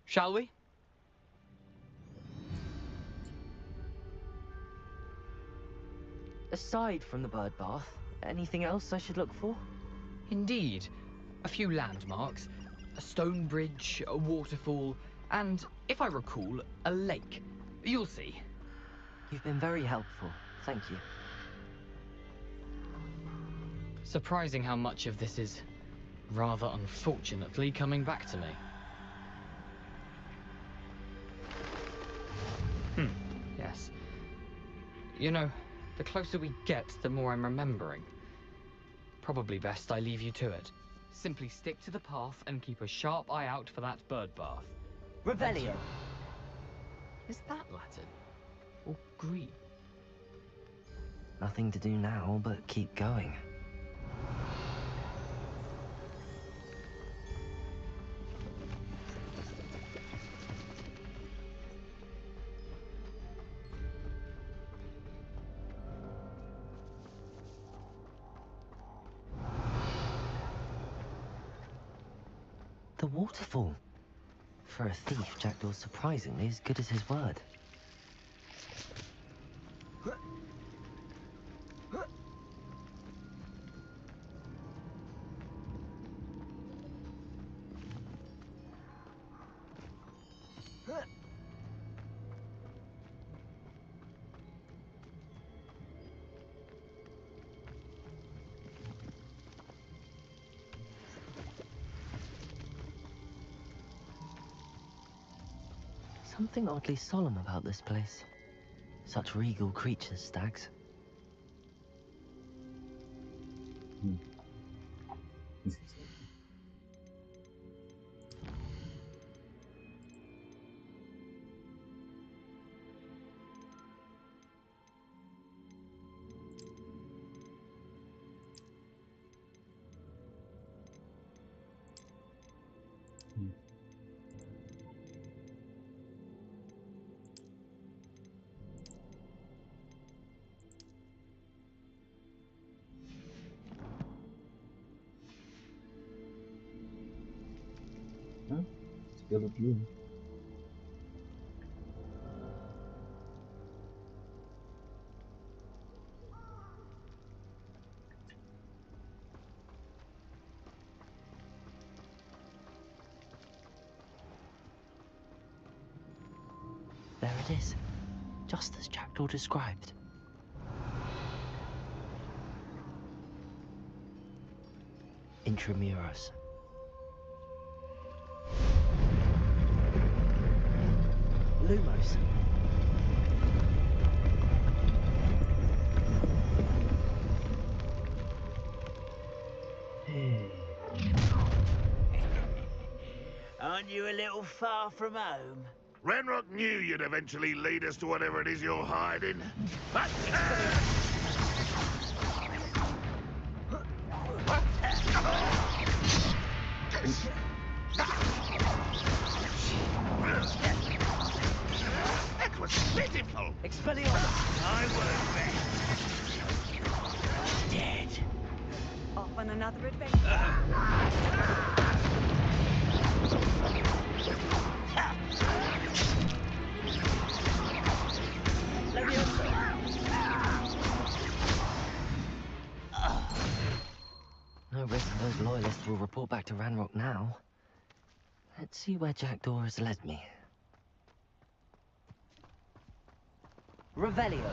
Shall we? Aside from the bird bath, anything else I should look for? Indeed. A few landmarks, a stone bridge, a waterfall, and, if I recall, a lake. You'll see. You've been very helpful. Thank you. Surprising how much of this is, rather unfortunately, coming back to me. Yes. You know, the closer we get, the more I'm remembering. Probably best I leave you to it. Simply stick to the path and keep a sharp eye out for that bird bath. Revelio. Is that Latin? Or Greek? Nothing to do now but keep going. The waterfall. For a thief, Jackdaw's surprisingly as good as his word. Something oddly solemn about this place. Such regal creatures, stags. Still a blue. There it is. Just as Jackdaw described. Intramuros. Lumos. Aren't you a little far from home? Ranrock knew you'd eventually lead us to whatever it is you're hiding. That was pitiful. Expelliarmus! I was Dead. Off on another adventure. No risk those loyalists will report back to Ranrock now. Let's see where Jackdaw has led me. Revelio.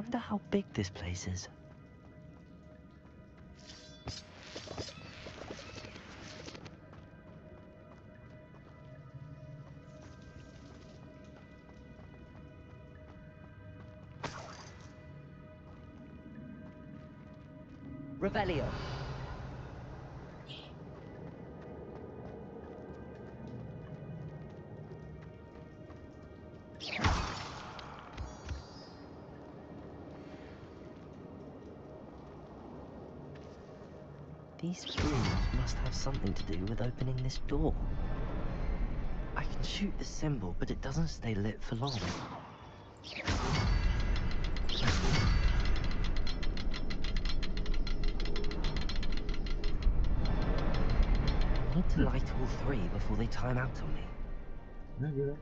wonder how big this place is. Revelio. These runes must have something to do with opening this door. I can shoot the symbol, but it doesn't stay lit for long. I need to light all three before they time out on me. Can I do that?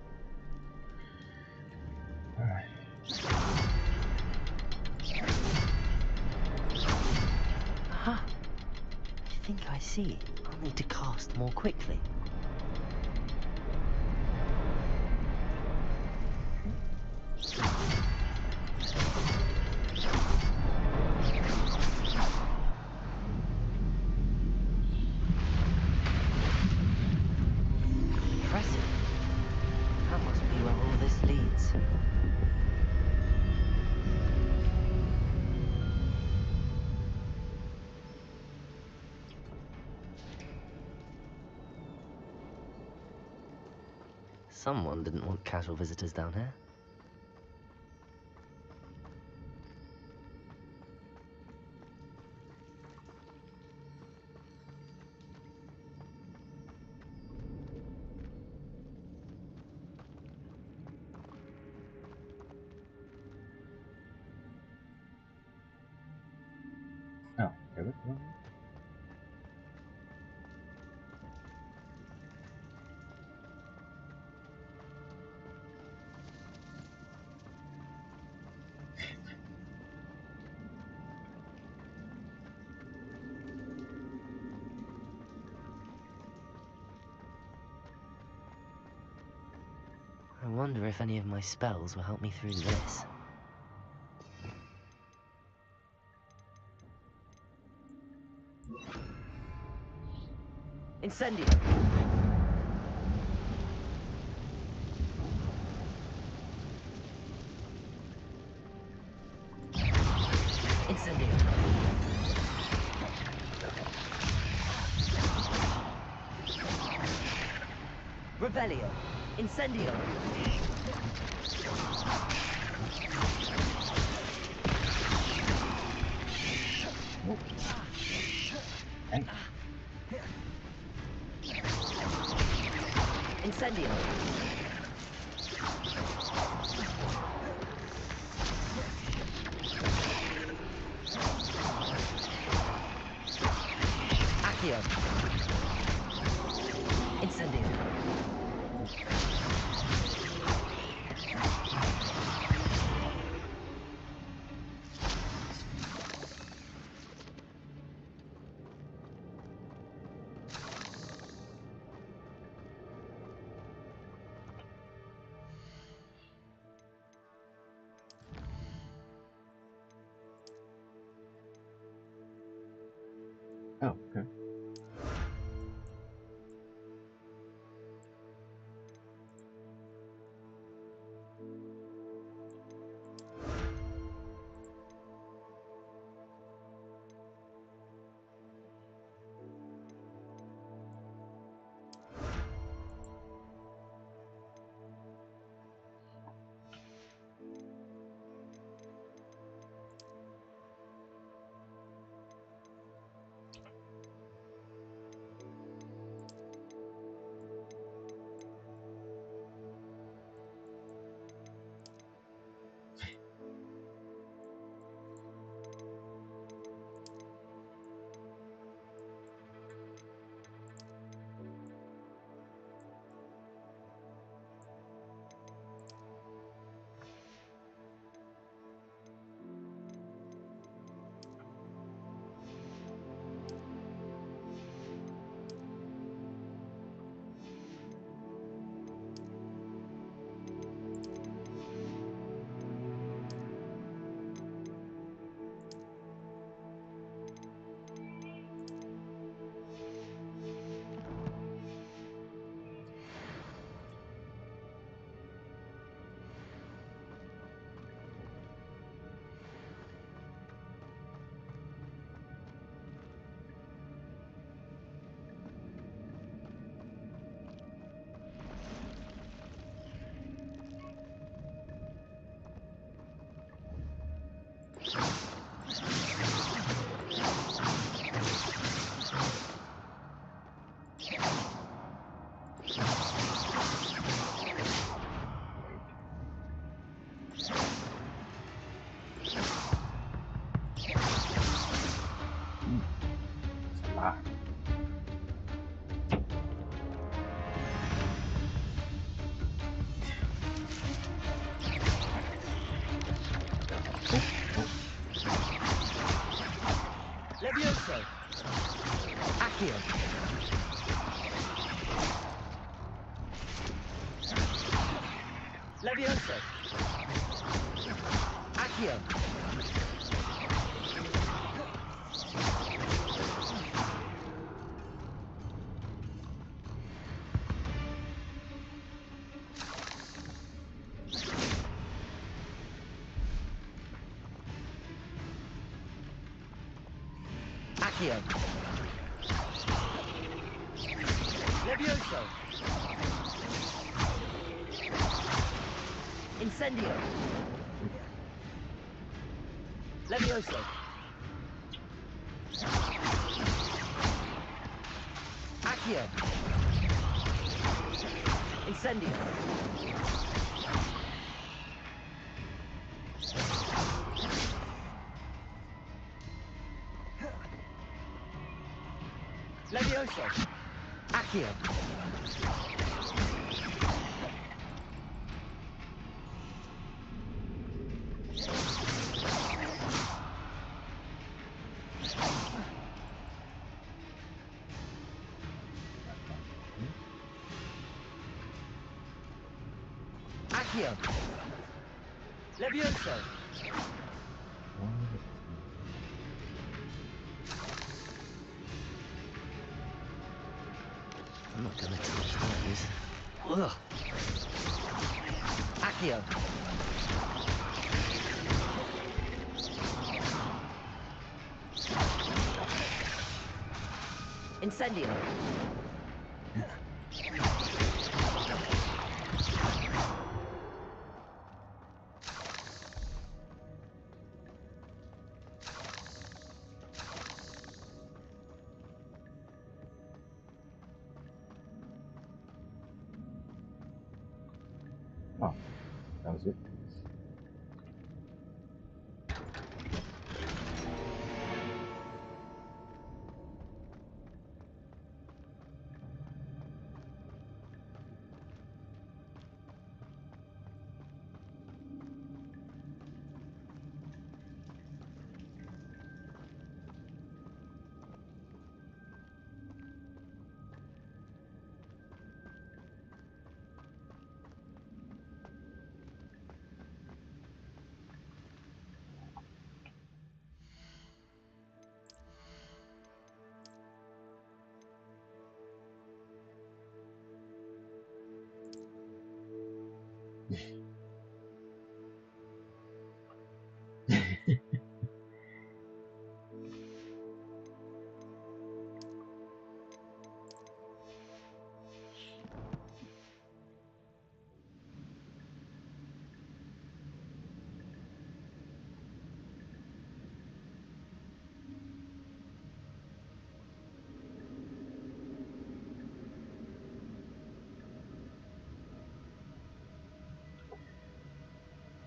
Alright. Aha! I think I see. I'll need to cast more quickly. Impressive. That must be where all this leads. Someone didn't want casual visitors down here. Oh, there we go. I wonder if any of my spells will help me through this. Incendio. Incendio. Revelio. Incendio. Hey. Incendio. Accio. Incendio. Oh, okay. Accio. Levioso. Accio. Accio. Levioso. Incendio. Levioso. Accio. Incendio. Levioso. Accio. Accio. Levioso. I'm not gonna touch those. Ugh. Accio. Incendio. Oh, that was it.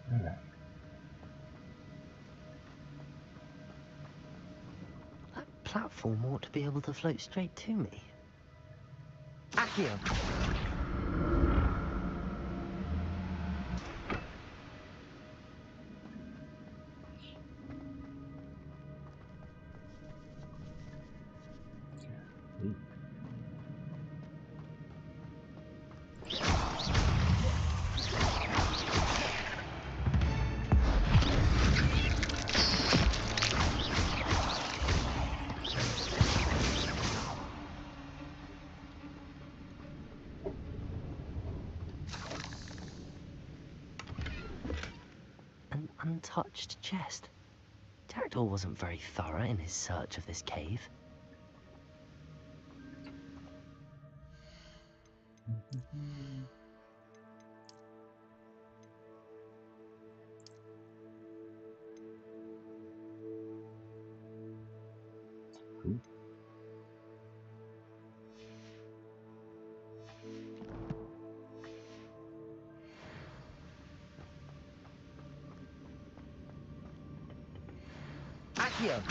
Alright. That platform ought to be able to float straight to me. Accio. An untouched chest. Jackdaw wasn't very thorough in his search of this cave. Cool. Accio.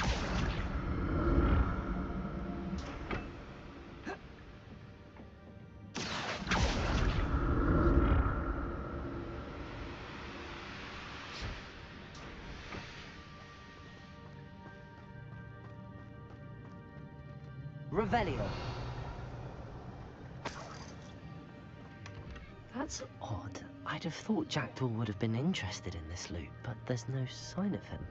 Revelio. That's odd. I'd have thought Jackdaw would have been interested in this loot, but there's no sign of him.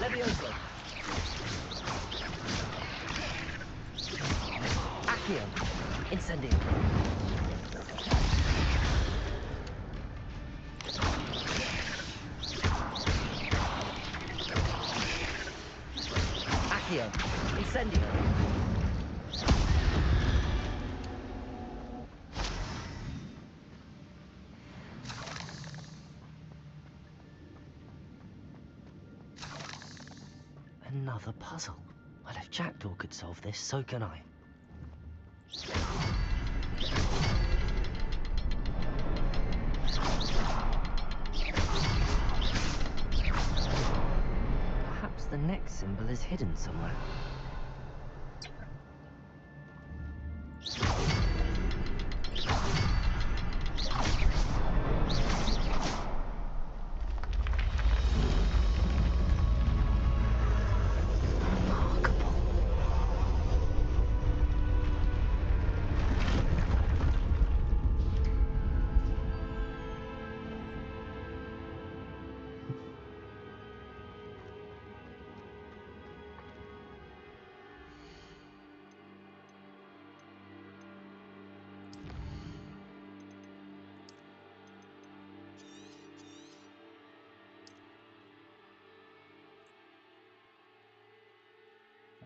Levioso. Accio. Incendio. Accio. Incendio. Another puzzle. Well, if Jackdaw could solve this, so can I. Perhaps the next symbol is hidden somewhere.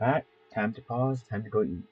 Alright, time to pause, time to go eat.